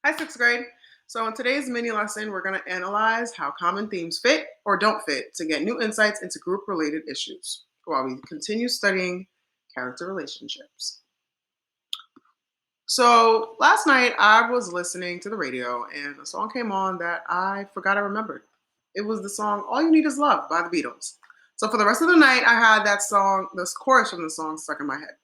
Hi, sixth grade. So in today's mini lesson, we're going to analyze how common themes fit or don't fit to get new insights into group-related issues while we continue studying character relationships. So last night I was listening to the radio and a song came on that I forgot I remembered. It was the song All You Need Is Love by the Beatles. So for the rest of the night, I had that song, this chorus from the song stuck in my head.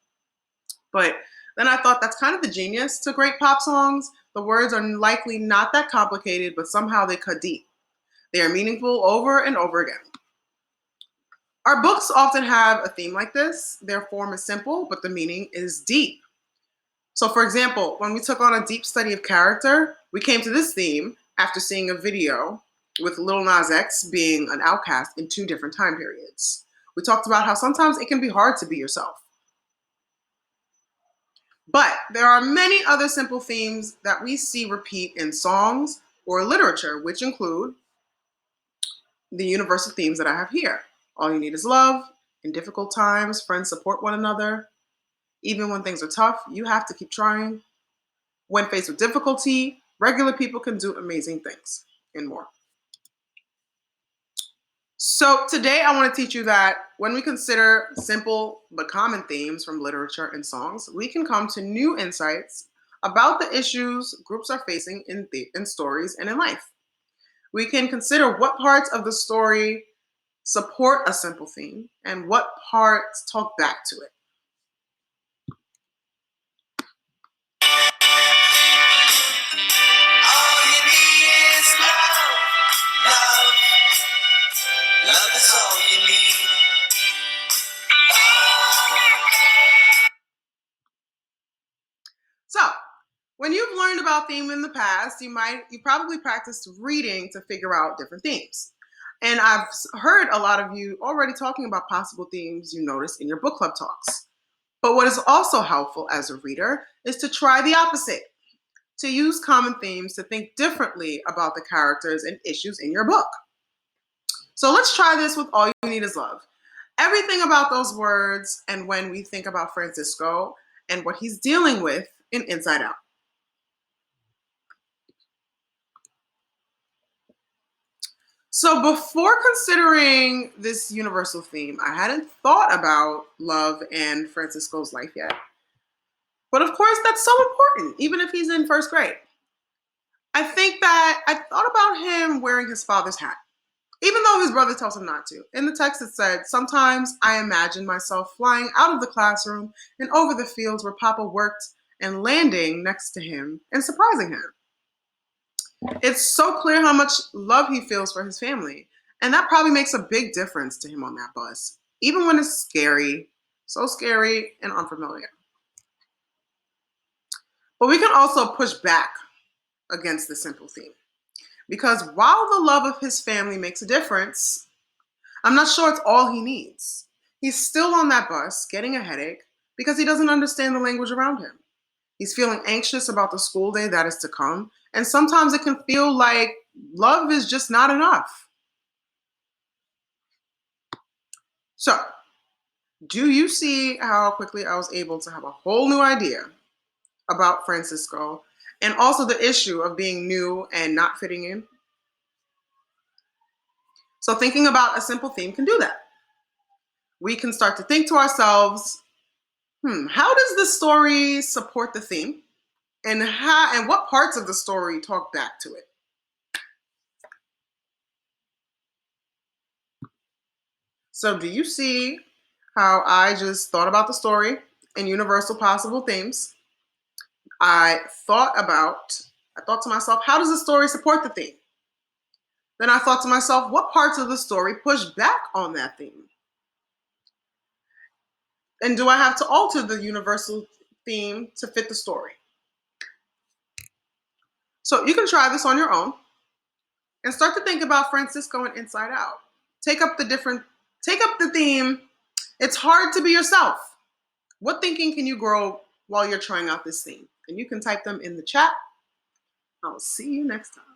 But then I thought that's kind of the genius to great pop songs. The words are likely not that complicated, but somehow they cut deep. They are meaningful over and over again. Our books often have a theme like this. Their form is simple, but the meaning is deep. So for example, when we took on a deep study of character, we came to this theme after seeing a video with Lil Nas X being an outcast in 2 different time periods. We talked about how sometimes it can be hard to be yourself. But there are many other simple themes that we see repeat in songs or literature, which include the universal themes that I have here. All you need is love. In difficult times, friends support one another. Even when things are tough, you have to keep trying. When faced with difficulty, regular people can do amazing things, and more. So today I want to teach you that when we consider simple but common themes from literature and songs, we can come to new insights about the issues groups are facing in stories and in life. We can consider what parts of the story support a simple theme and what parts talk back to it. All you need is love, love. Love is all you need. So, when you've learned about theme in the past, you probably practiced reading to figure out different themes. And I've heard a lot of you already talking about possible themes you notice in your book club talks. But what is also helpful as a reader is to try the opposite, to use common themes to think differently about the characters and issues in your book. So let's try this with All You Need Is Love. Everything about those words and when we think about Francisco and what he's dealing with in Inside Out. So before considering this universal theme, I hadn't thought about love and Francisco's life yet. But of course, that's so important, even if he's in first grade. I think that I thought about him wearing his father's hat, even though his brother tells him not to. In the text, it said, "Sometimes I imagine myself flying out of the classroom and over the fields where Papa worked and landing next to him and surprising him." It's so clear how much love he feels for his family. And that probably makes a big difference to him on that bus, even when it's scary, so scary and unfamiliar. But we can also push back against the simple theme. Because while the love of his family makes a difference, I'm not sure it's all he needs. He's still on that bus getting a headache because he doesn't understand the language around him. He's feeling anxious about the school day that is to come, and sometimes it can feel like love is just not enough. So, do you see how quickly I was able to have a whole new idea about Francisco and also the issue of being new and not fitting in? So thinking about a simple theme can do that. We can start to think to ourselves, how does the story support the theme? And what parts of the story talk back to it? So do you see how I just thought about the story and universal possible themes? I thought to myself, how does the story support the theme? Then I thought to myself, what parts of the story push back on that theme? And do I have to alter the universal theme to fit the story? So you can try this on your own and start to think about Francisco and Inside Out. Take up the theme. It's hard to be yourself. What thinking can you grow while you're trying out this theme? And you can type them in the chat. I'll see you next time.